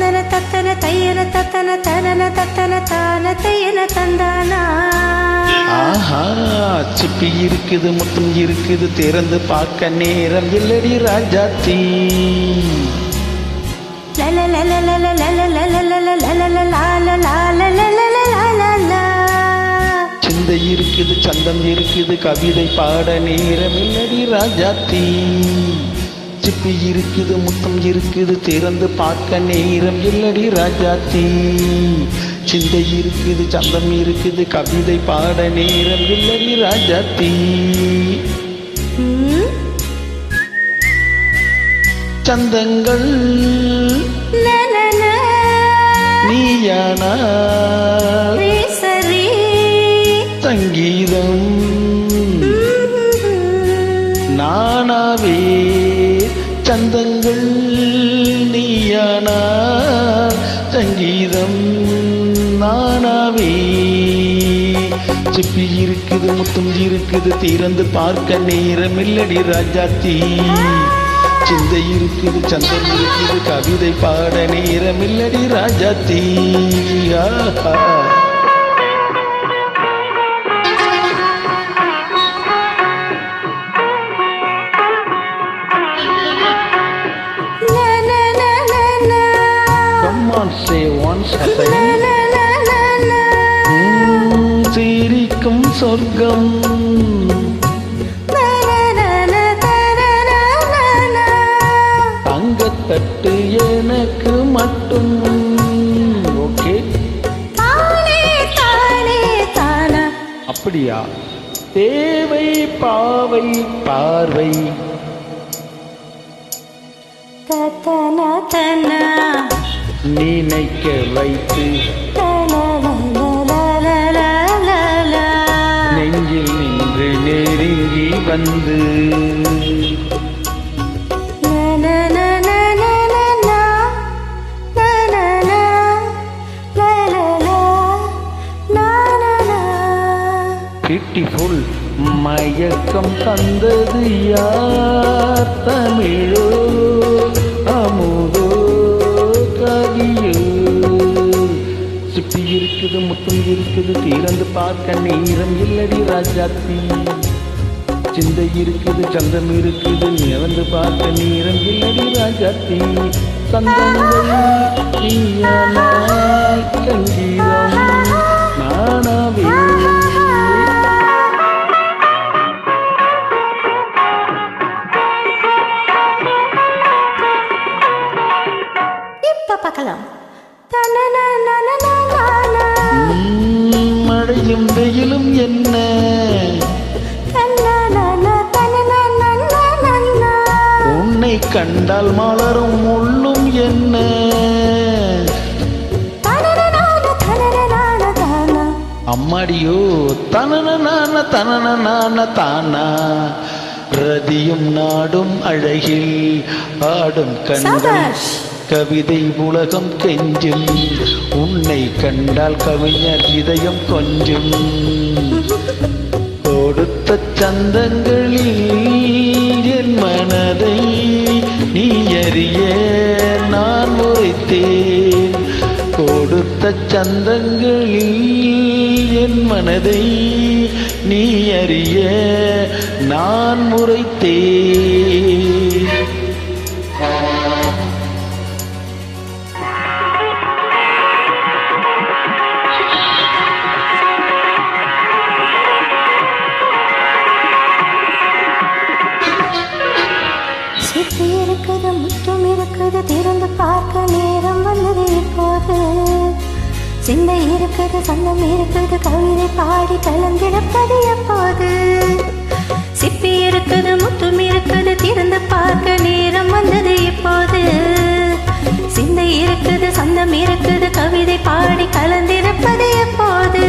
தத்தன தத்தன தையன தத்தன தனன தத்தன தான தையன தந்தானா. ஆஹா, சிப்பி இருக்குது, முத்தம் இருக்குது, திறந்து பார்க்க நேரம் இல்லடி ராஜாத்தி. சிந்தை இருக்குது, சந்தம் இருக்குது, கவிதை பாட நேரம் இல்லடி ராஜாத்தி. சிப்பி இருக்குது, முத்தம் இருக்குது, திறந்து பார்க்க நேரம் இல்லடி ராஜாத்தி. சிந்தை இருக்குது, சந்தம் இருக்குது, கவிதை பாட நேரம் இல்லடி ராஜாத்தி. சந்தங்கள் நீயானா சங்கீதம் நானாவே. சந்தங்கள் நீயானா சங்கீதம் நானாவே. சிப்பி இருக்குது, முத்தம் இருக்குது, திறந்து பார்க்க நேரம் இல்லடி ராஜாத்தி. சிந்தை இருக்குது, சந்தம் இருக்குது, கவிதை பாட நேரம் இல்லடி Rajathi. Come on, say once as I சிரிக்கும் சொர்க்கம் தட்டு எனக்கு மட்டும். ஓகே, அப்படியா? தேவை பாவை பார்வை நினைக்க வைத்து நெஞ்சில் நின்று நெருங்கி வந்து பியூட்டிஃபுல் மயக்கம் தந்தது யார்? தமிழோ அமுதோ கவியோ? சிப்பி இருக்குது, முத்தம் இருக்குது, திறந்து பார்க்க நேரம் இல்லடி ராஜாத்தி. சிந்தை இருக்குது, சந்தம் இருக்குது, நிறந்து பார்க்க நேரம் இல்லடி ராஜாத்தி. சந்தங்கள் நீயானா சங்கீதம் நானாவே. பார்க்கலாம். மழையும் வெயிலும் என்ன உன்னை கண்டால் மலரும் முள்ளும் என்ன? அம்மாடியோ தனன தனன தானா. ரதியும் நாடும் அழகில் ஆடும் கண்கள் கவிதை உலகம் கெஞ்சும். உன்னை கண்டால் கவிஞர் இதயம் கொஞ்சும். கொடுத்த சந்தங்களில் என் மனதை நீ அறிய நான் உரைத்தேன். கொடுத்த சந்தங்களில் என் மனதை நீ அறிய நான் உரைத்தேன். சிப்பி இருக்குது, முத்தம் இருக்குது, திறந்து பார்க்க நேரம் வந்தது இப்போது. சிந்தை இருக்குது, சந்தம் இருக்குது, கவிதை பாடி கலந்திருப்பது எப்போது. சிப்பி இருக்குது, முத்தம் இருக்குது, திறந்து பார்க்க நேரம் வந்தது இப்போது. சிந்தை இருக்குது, சந்தம் இருக்குது, கவிதை பாடி கலந்திருப்பது எப்போது.